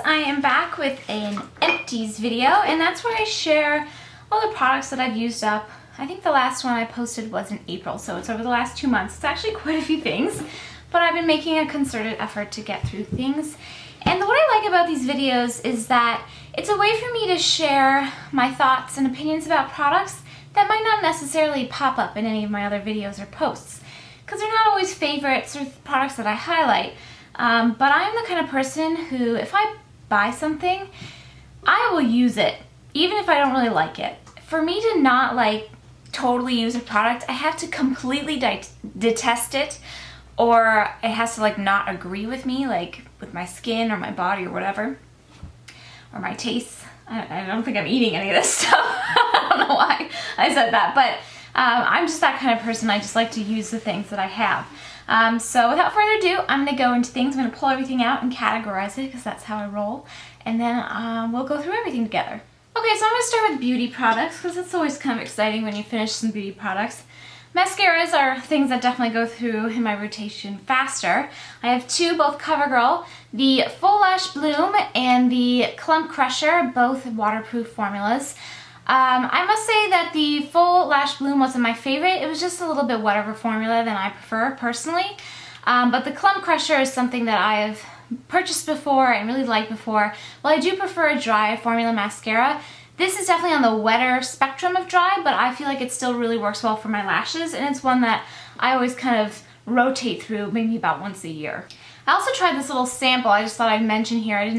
I am back with an Empties video, and that's where I share all the products that I've used up. I think the last one I posted was in April, so it's over the last 2 months. It's actually quite a few things, but I've been making a concerted effort to get through things. And what I like about these videos is that it's a way for me to share my thoughts and opinions about products that might not necessarily pop up in any of my other videos or posts, because they're not always favorites or products that I highlight. But I'm the kind of person who, if I buy something, I will use it, even if I don't really like it. For me to not totally use a product, I have to completely detest it, or it has to not agree with me, with my skin or my body or whatever, or my taste. I don't think I'm eating any of this stuff. I don't know why I said that, but I'm just that kind of person. I just like to use the things that I have. So without further ado, I'm going to go into things. I'm going to pull everything out and categorize it because that's how I roll, and then we'll go through everything together. Okay, so I'm going to start with beauty products because it's always kind of exciting when you finish some beauty products. Mascaras are things that definitely go through in my rotation faster. I have two, both CoverGirl, the Full Lash Bloom and the Clump Crusher, both waterproof formulas. I must say that the Full Lash Bloom wasn't my favorite. It was just a little bit wetter of a formula than I prefer personally. But the Clump Crusher is something that I have purchased before and really liked before. While I do prefer a dry formula mascara, this is definitely on the wetter spectrum of dry, but I feel like it still really works well for my lashes, and it's one that I always kind of rotate through maybe about once a year. I also tried this little sample I just thought I'd mention here. It's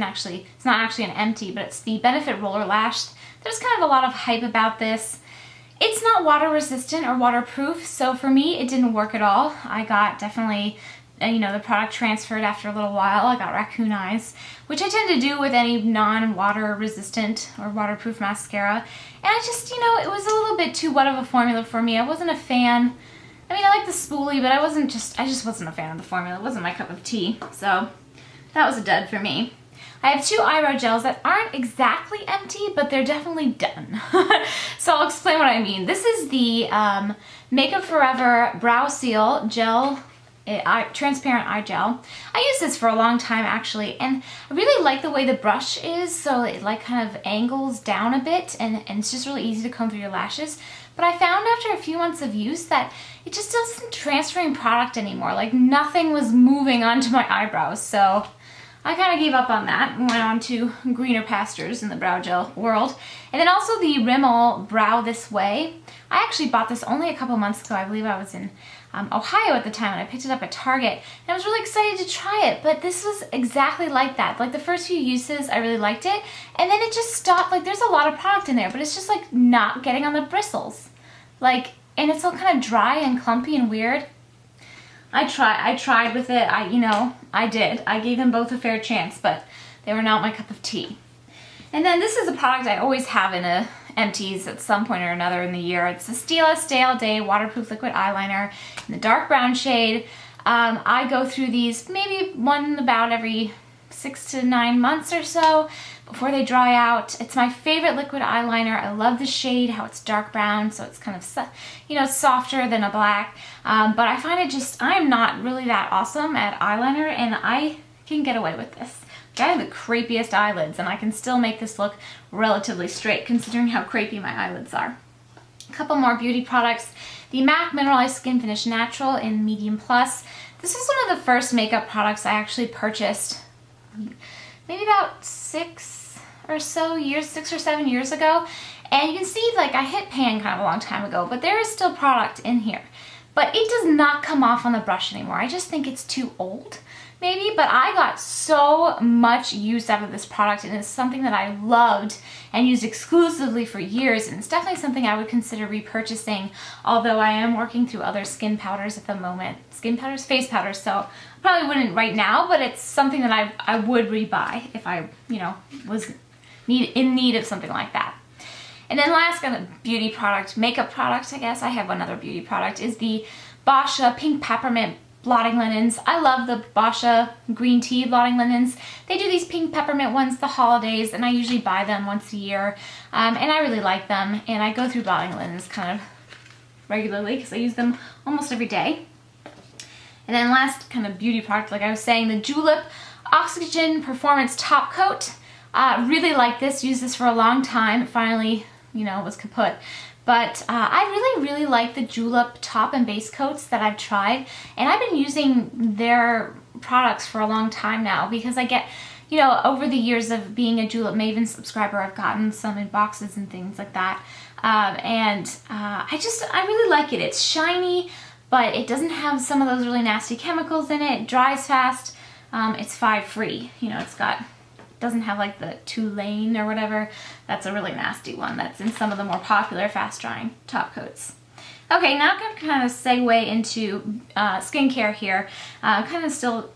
not actually an empty, but it's the Benefit Roller Lash. There's kind of a lot of hype about this. It's not water resistant or waterproof, so for me it didn't work at all. I got definitely, the product transferred after a little while. I got raccoon eyes, which I tend to do with any non-water resistant or waterproof mascara. And I just, it was a little bit too wet of a formula for me. I wasn't a fan. I mean, I like the spoolie, but I just wasn't a fan of the formula. It wasn't my cup of tea, so that was a dud for me. I have two eyebrow gels that aren't exactly empty, but they're definitely done. So I'll explain what I mean. This is the Makeup Forever Brow Seal Gel, transparent eye gel. I used this for a long time actually, and I really like the way the brush is, so it kind of angles down a bit, and it's just really easy to comb through your lashes. But I found after a few months of use that it just doesn't transfer in product anymore. Nothing was moving onto my eyebrows, so I kind of gave up on that and went on to greener pastures in the brow gel world. And then also the Rimmel Brow This Way. I actually bought this only a couple months ago. I believe I was in Ohio at the time, and I picked it up at Target. And I was really excited to try it, but this was exactly like that. The first few uses, I really liked it, and then it just stopped. There's a lot of product in there, but it's just not getting on the bristles. And it's all kind of dry and clumpy and weird. I tried with it. I did. I gave them both a fair chance, but they were not my cup of tea. And then this is a product I always have in a Empties at some point or another in the year. It's the Stila Stay All Day Waterproof Liquid Eyeliner in the dark brown shade. I go through these maybe one about every 6 to 9 months or so before they dry out. It's my favorite liquid eyeliner. I love the shade, how it's dark brown, so it's kind of, softer than a black. But I find I'm not really that awesome at eyeliner, and I can get away with this. I have the crepiest eyelids, and I can still make this look relatively straight considering how crepey my eyelids are. A couple more beauty products. The MAC Mineralized Skin Finish Natural in Medium Plus. This is one of the first makeup products I actually purchased maybe about 6 or 7 years ago. And you can see I hit pan kind of a long time ago, but there is still product in here. But it does not come off on the brush anymore. I just think it's too old, maybe, but I got so much use out of this product, and it's something that I loved and used exclusively for years, and it's definitely something I would consider repurchasing, although I am working through other skin powders at the moment. Skin powders? Face powders, so I probably wouldn't right now, but it's something that I would rebuy if I, was in need of something like that. And then last kind of beauty product, makeup product, I guess, I have one other beauty product, is the Boscia Pink Peppermint blotting linens. I love the Boscia green tea blotting linens. They do these pink peppermint ones the holidays, and I usually buy them once a year, and I really like them, and I go through blotting linens kind of regularly because I use them almost every day. And then last kind of beauty product, like I was saying, the Julep Oxygen Performance Top Coat. Really like this, used this for a long time. It finally, you know, was kaput. But I really like the Julep top and base coats that I've tried. And I've been using their products for a long time now because I get, you know, over the years of being a Julep Maven subscriber, I've gotten some in boxes and things like that. I really like it. It's shiny, but it doesn't have some of those really nasty chemicals in it. It dries fast. It's 5 free. You know, doesn't have like the 2-lane or whatever. That's a really nasty one that's in some of the more popular fast drying top coats. Okay, now I'm going to kind of segue into skincare here. Kind of still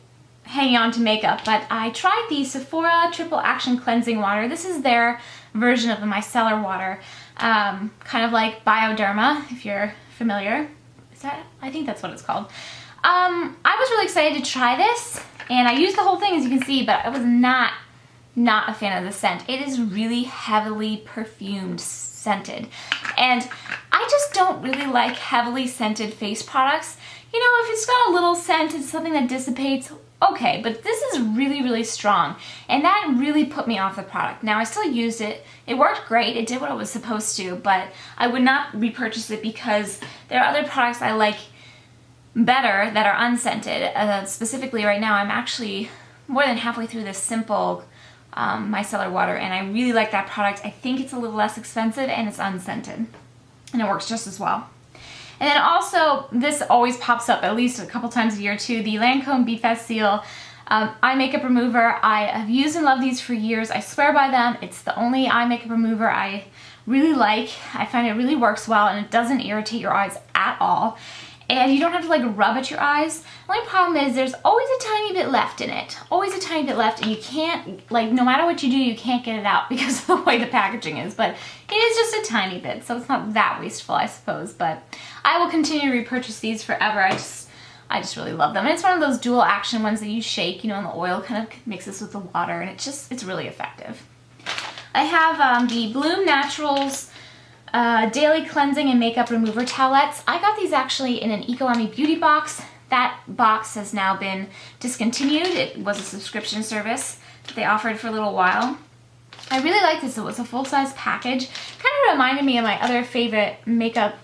hanging on to makeup, but I tried the Sephora Triple Action Cleansing Water. This is their version of the micellar water. Kind of like Bioderma, if you're familiar. I think that's what it's called. I was really excited to try this, and I used the whole thing, as you can see, but I was not a fan of the scent. It is really heavily perfumed scented, and I just don't really like heavily scented face products. You know, if it's got a little scent, it's something that dissipates, okay, but this is really strong, and that really put me off the product. Now, I still used it. It worked great. It did what it was supposed to, but I would not repurchase it because there are other products I like better that are unscented. Specifically right now, I'm actually more than halfway through this Simple micellar water, and I really like that product. I think it's a little less expensive and it's unscented, and it works just as well. And then also, this always pops up at least a couple times a year too, the Lancome Be Facile eye makeup remover. I have used and loved these for years. I swear by them. It's the only eye makeup remover I really like. I find it really works well, and it doesn't irritate your eyes at all. And you don't have to like rub at your eyes. The only problem is there's always a tiny bit left in it. Always a tiny bit left, and you can't, like, no matter what you do, you can't get it out because of the way the packaging is. But it is just a tiny bit, so it's not that wasteful, I suppose. But I will continue to repurchase these forever. I just really love them. And it's one of those dual action ones that you shake, you know, and the oil kind of mixes with the water, and it's really effective. I have the Bloom Naturals Daily Cleansing and Makeup Remover Towelettes. I got these actually in an Eco-Ami beauty box. That box has now been discontinued. It was a subscription service that they offered for a little while. I really like this. It was a full-size package. Kind of reminded me of my other favorite makeup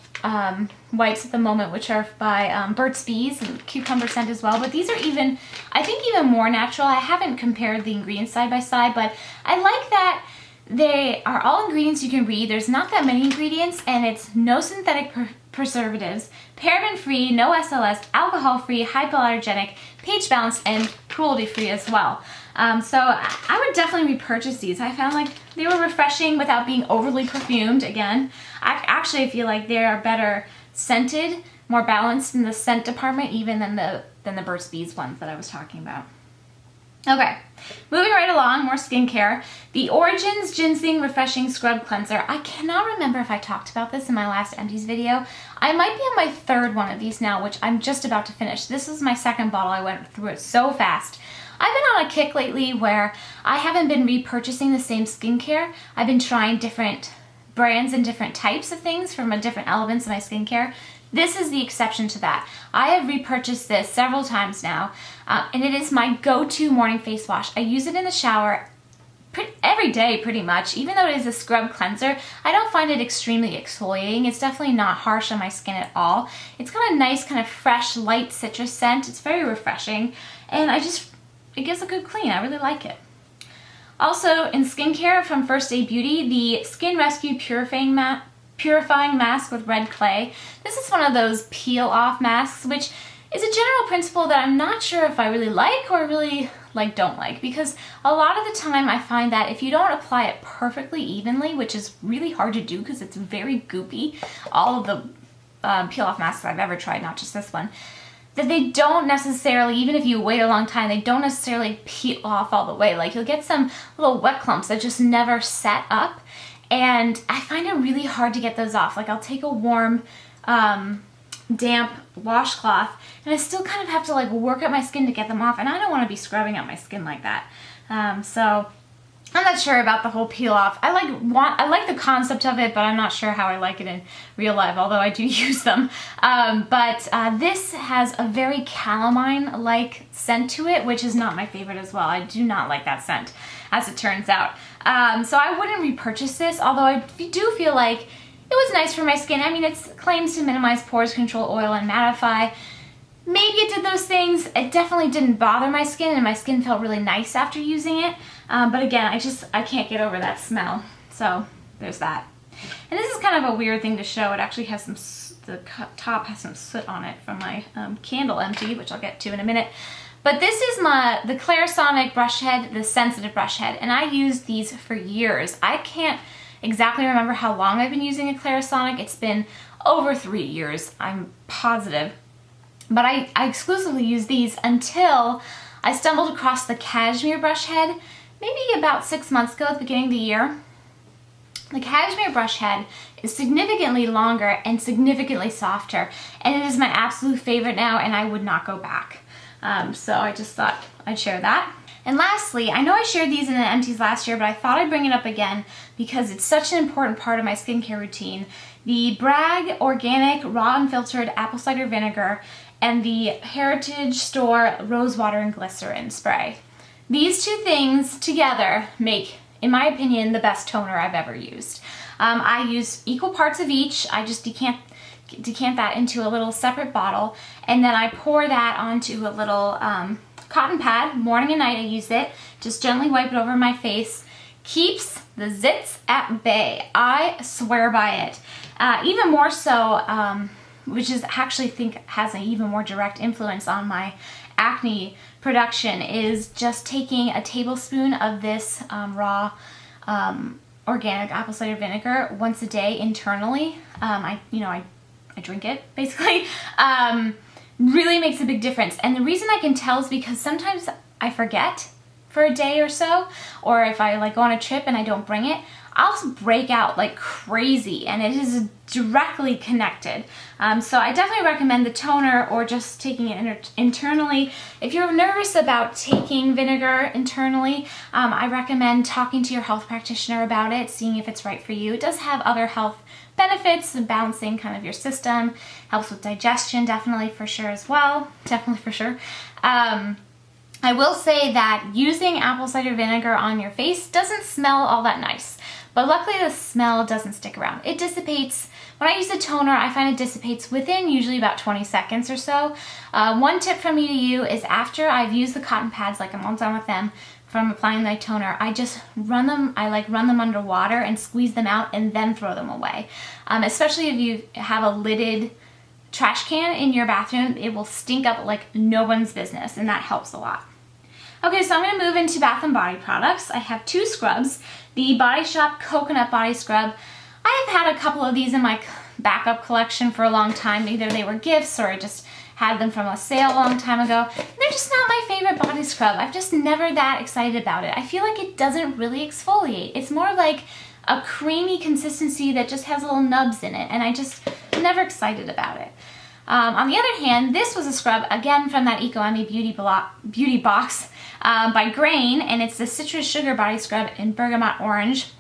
wipes at the moment, which are by Burt's Bees and cucumber scent as well. But these are even, I think, even more natural. I haven't compared the ingredients side by side, but I like that they are all ingredients you can read. There's not that many ingredients, and it's no synthetic preservatives, paraben-free, no SLS, alcohol-free, hypoallergenic, pH balanced, and cruelty-free as well. So I would definitely repurchase these. I found like they were refreshing without being overly perfumed. Again, I feel like they are better scented, more balanced in the scent department even than the Burt's Bees ones that I was talking about. Okay, moving right along, more skincare. The Origins Ginseng Refreshing Scrub Cleanser. I cannot remember if I talked about this in my last Empties video. I might be on my third one of these now, which I'm just about to finish. This is my second bottle. I went through it so fast. I've been on a kick lately where I haven't been repurchasing the same skincare. I've been trying different brands and different types of things from different elements of my skincare. This is the exception to that. I have repurchased this several times now, and it is my go-to morning face wash. I use it in the shower every day pretty much. Even though it is a scrub cleanser, I don't find it extremely exfoliating. It's definitely not harsh on my skin at all. It's got a nice kind of fresh, light citrus scent. It's very refreshing, and it gives a good clean. I really like it. Also, in skincare from First Aid Beauty, the Skin Rescue Purifying Mask with Red Clay. This is one of those peel-off masks, which is a general principle that I'm not sure if I really like or really don't like, because a lot of the time I find that if you don't apply it perfectly evenly, which is really hard to do because it's very goopy, all of the peel-off masks I've ever tried, not just this one, that they don't necessarily, even if you wait a long time, they don't necessarily peel off all the way. Like, you'll get some little wet clumps that just never set up, and I find it really hard to get those off. Like, I'll take a warm, damp washcloth, and I still kind of have to work at my skin to get them off, and I don't want to be scrubbing at my skin like that. So I'm not sure about the whole peel off. I like the concept of it, but I'm not sure how I like it in real life, although I do use them. But this has a very calamine-like scent to it, which is not my favorite as well. I do not like that scent, as it turns out. So I wouldn't repurchase this, although I do feel like it was nice for my skin. I mean, it claims to minimize pores, control oil, and mattify. Maybe it did those things. It definitely didn't bother my skin, and my skin felt really nice after using it. But again, I can't get over that smell. So there's that. And this is kind of a weird thing to show. It actually has the top has some soot on it from my candle empty, which I'll get to in a minute. But this is the Clarisonic brush head, the sensitive brush head, and I used these for years. I can't exactly remember how long I've been using a Clarisonic. It's been over 3 years, I'm positive. But I exclusively use these until I stumbled across the Cashmere brush head, maybe about 6 months ago at the beginning of the year. The Cashmere brush head is significantly longer and significantly softer, and it is my absolute favorite now, and I would not go back. So I just thought I'd share that. And lastly, I know I shared these in the Empties last year, but I thought I'd bring it up again because it's such an important part of my skincare routine. The Bragg Organic Raw Unfiltered Apple Cider Vinegar and the Heritage Store Rose Water and Glycerin Spray. These two things together make, in my opinion, the best toner I've ever used. I use equal parts of each. I just decant that into a little separate bottle, and then I pour that onto a little cotton pad. Morning and night I use it. Just gently wipe it over my face. Keeps the zits at bay. I swear by it. Even more so, which is actually think has an even more direct influence on my acne production, is just taking a tablespoon of this raw organic apple cider vinegar once a day internally. I drink it basically. Really makes a big difference. And the reason I can tell is because sometimes I forget for a day or so, or if I go on a trip and I don't bring it, I'll break out like crazy, and it is directly connected. So I definitely recommend the toner or just taking it internally. If you're nervous about taking vinegar internally, I recommend talking to your health practitioner about it, seeing if it's right for you. It does have other health benefits, balancing kind of your system, helps with digestion, definitely for sure as well. Definitely for sure. I will say that using apple cider vinegar on your face doesn't smell all that nice, but luckily the smell doesn't stick around. It dissipates. When I use the toner, I find it dissipates within usually about 20 seconds or so. One tip from me to you is after I've used the cotton pads, like I'm all done with them, from applying my toner, I just run them under water and squeeze them out and then throw them away. Especially if you have a lidded trash can in your bathroom, it will stink up like no one's business, and that helps a lot. Okay, so I'm going to move into Bath & Body products. I have 2 scrubs. The Body Shop Coconut Body Scrub. I have had a couple of these in my backup collection for a long time. Either they were gifts or I just had them from a sale a long time ago. They're just not my favorite body scrub. I'm just never that excited about it. I feel like it doesn't really exfoliate. It's more like a creamy consistency that just has little nubs in it, and I just never excited about it. On the other hand, this was a scrub, again from that Eco Emmy Beauty Box by Grain, and it's the Citrus Sugar Body Scrub in Bergamot Orange.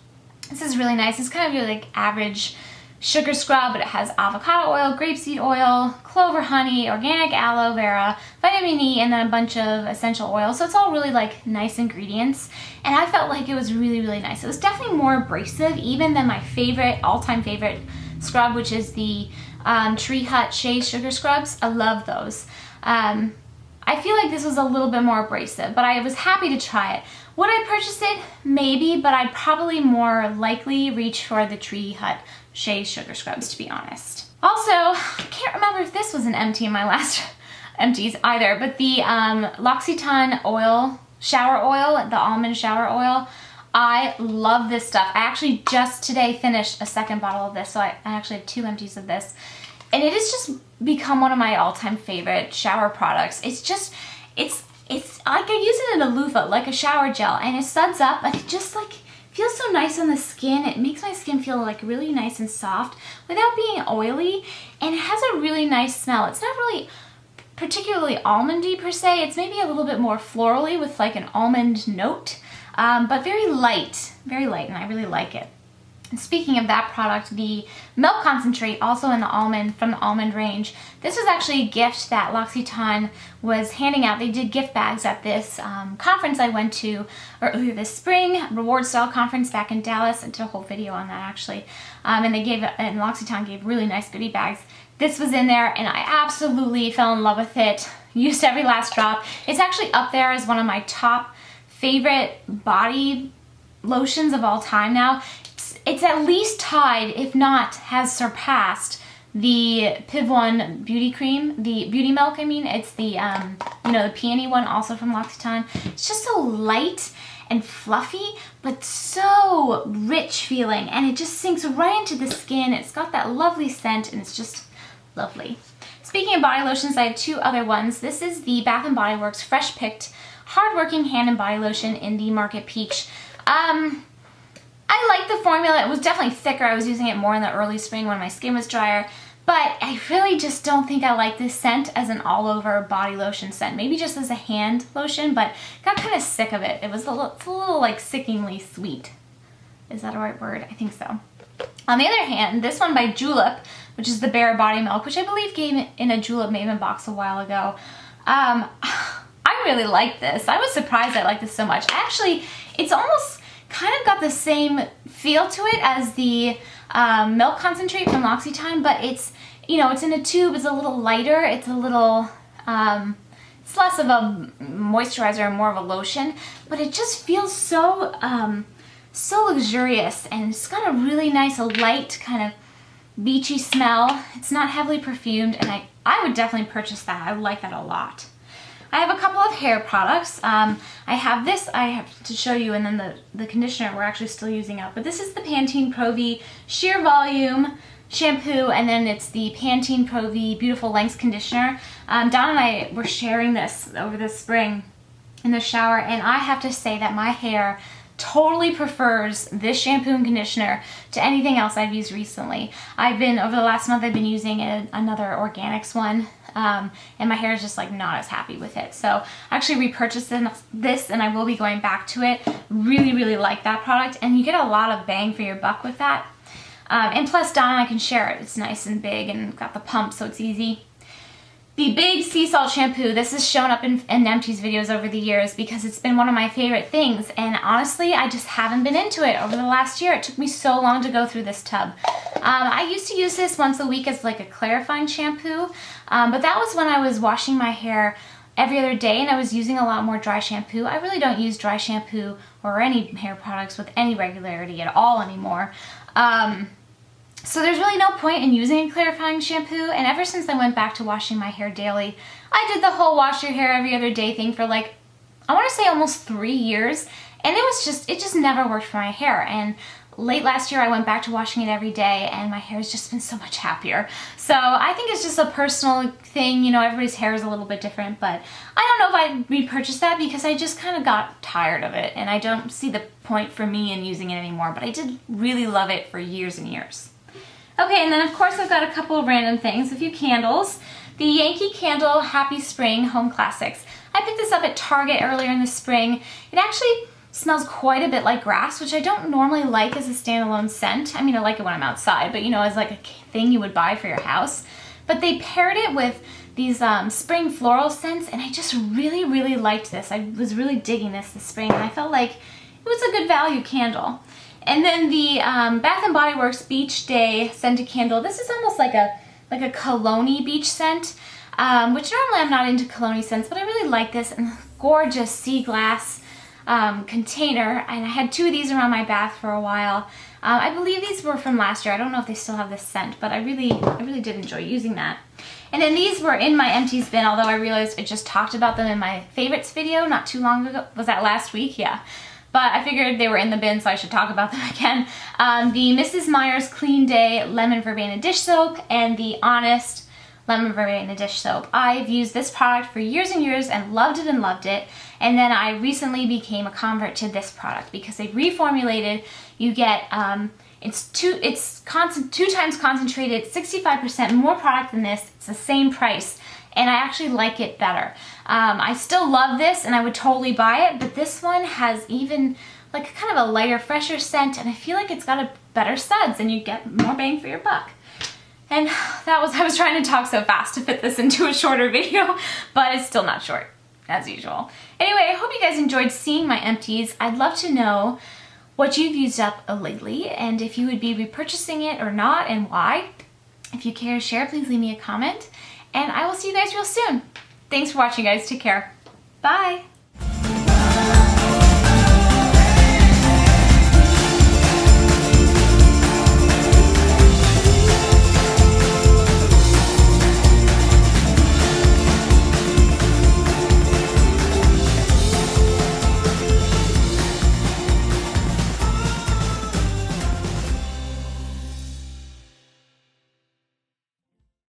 This is really nice. It's kind of your average sugar scrub, but it has avocado oil, grapeseed oil, clover honey, organic aloe vera, vitamin E, and then a bunch of essential oils. So it's all really nice ingredients, and I felt like it was really, really nice. It was definitely more abrasive even than my all-time favorite scrub, which is the Tree Hut Shea Sugar Scrubs. I love those. I feel like this was a little bit more abrasive, but I was happy to try it. Would I purchase it? Maybe, but I'd probably more likely reach for the Tree Hut Shea Sugar Scrubs, to be honest. Also, I can't remember if this was an empty in my last empties either, but the L'Occitane oil, shower oil, the almond shower oil, I love this stuff. I actually just today finished a second bottle of this, so I actually have 2 empties of this. And it has just become one of my all-time favorite shower products. It's like I use it in a loofah, like a shower gel, and it suds up, and it just feels so nice on the skin. It makes my skin feel really nice and soft without being oily, and it has a really nice smell. It's not really particularly almondy per se. It's maybe a little bit more florally with an almond note, but very light, and I really like it. Speaking of that product, the milk concentrate, also in the almond, from the almond range. This was actually a gift that L'Occitane was handing out. They did gift bags at this conference I went to earlier this spring, reward style conference back in Dallas. I did a whole video on that actually. And L'Occitane gave really nice goodie bags. This was in there and I absolutely fell in love with it. Used every last drop. It's actually up there as one of my top favorite body lotions of all time now. It's at least tied, if not has surpassed, the Piv1 beauty cream, the beauty milk, I mean. It's the, the peony one, also from L'Occitane. It's just so light and fluffy, but so rich feeling, and it just sinks right into the skin. It's got that lovely scent, and it's just lovely. Speaking of body lotions, I have two other ones. This is the Bath & Body Works Fresh Picked Hardworking Hand and Body Lotion in the Market Peach. I like the formula. It was definitely thicker. I was using it more in the early spring when my skin was drier, but I really just don't think I like this scent as an all-over body lotion scent. Maybe just as a hand lotion, but got kind of sick of it. It's a little like sickeningly sweet. Is that a right word? I think so. On the other hand, this one by Julep, which is the Bare Body Milk, which I believe came in a Julep Maven box a while ago. I really like this. I was surprised I liked this so much. Actually, it's almost kind of got the same feel to it as the milk concentrate from L'Occitane, but it's, it's in a tube. It's a little lighter. It's a little, it's less of a moisturizer and more of a lotion, but it just feels so, so luxurious, and it's got a really nice, light kind of beachy smell. It's not heavily perfumed, and I would definitely purchase that. I like that a lot. I have a couple of hair products. I have this I have to show you, and then the conditioner we're actually still using up. But this is the Pantene Pro V Sheer Volume shampoo, and then it's the Pantene Pro V Beautiful Lengths conditioner. Donna and I were sharing this over the spring in the shower, and I have to say that my hair totally prefers this shampoo and conditioner to anything else I've used recently. Over the last month, I've been using another organics one, and my hair is just like not as happy with it. So I actually repurchased this, and I will be going back to it. Really, really like that product, and you get a lot of bang for your buck with that. And plus, Donna and I can share it. It's nice and big and got the pump, so it's easy. The Big Sea Salt Shampoo, this has shown up in Empties videos over the years because it's been one of my favorite things, and honestly, I just haven't been into it over the last year. It took me so long to go through this tub. I used to use this once a week as like a clarifying shampoo, but that was when I was washing my hair every other day and I was using a lot more dry shampoo. I really don't use dry shampoo or any hair products with any regularity at all anymore. So there's really no point in using a clarifying shampoo, and ever since I went back to washing my hair daily, I did the whole wash your hair every other day thing for like, I want to say almost 3 years, and it just never worked for my hair. And late last year I went back to washing it every day, and my hair's just been so much happier. So I think it's just a personal thing, everybody's hair is a little bit different, but I don't know if I'd repurchase that because I just kind of got tired of it, and I don't see the point for me in using it anymore, but I did really love it for years and years. Okay, and then of course I've got a couple of random things, a few candles. The Yankee Candle Happy Spring Home Classics. I picked this up at Target earlier in the spring. It actually smells quite a bit like grass, which I don't normally like as a standalone scent. I mean, I like it when I'm outside, but as like a thing you would buy for your house. But they paired it with these spring floral scents, and I just really, really liked this. I was really digging this spring, and I felt like it was a good value candle. And then the Bath & Body Works Beach Day Scented Candle. This is almost like a cologne-y beach scent, which normally I'm not into cologne-y scents, but I really like this. And gorgeous sea glass container, and I had 2 of these around my bath for a while. I believe these were from last year. I don't know if they still have this scent, but I really did enjoy using that. And then these were in my Empties bin, although I realized I just talked about them in my favorites video not too long ago. Was that last week? Yeah. But I figured they were in the bin, so I should talk about them again. The Mrs. Meyer's Clean Day Lemon Verbena Dish Soap and the Honest Lemon Verbena Dish Soap. I've used this product for years and years and loved it and loved it. And then I recently became a convert to this product because they reformulated. You get, it's 2 times concentrated, 65% more product than this. It's the same price, and I actually like it better. I still love this and I would totally buy it, but this one has even like kind of a lighter, fresher scent, and I feel like it's got a better suds and you get more bang for your buck. And I was trying to talk so fast to fit this into a shorter video, but it's still not short, as usual. Anyway, I hope you guys enjoyed seeing my empties. I'd love to know what you've used up lately and if you would be repurchasing it or not and why. If you care to share, please leave me a comment, and I will see you guys real soon. Thanks for watching, guys. Take care. Bye.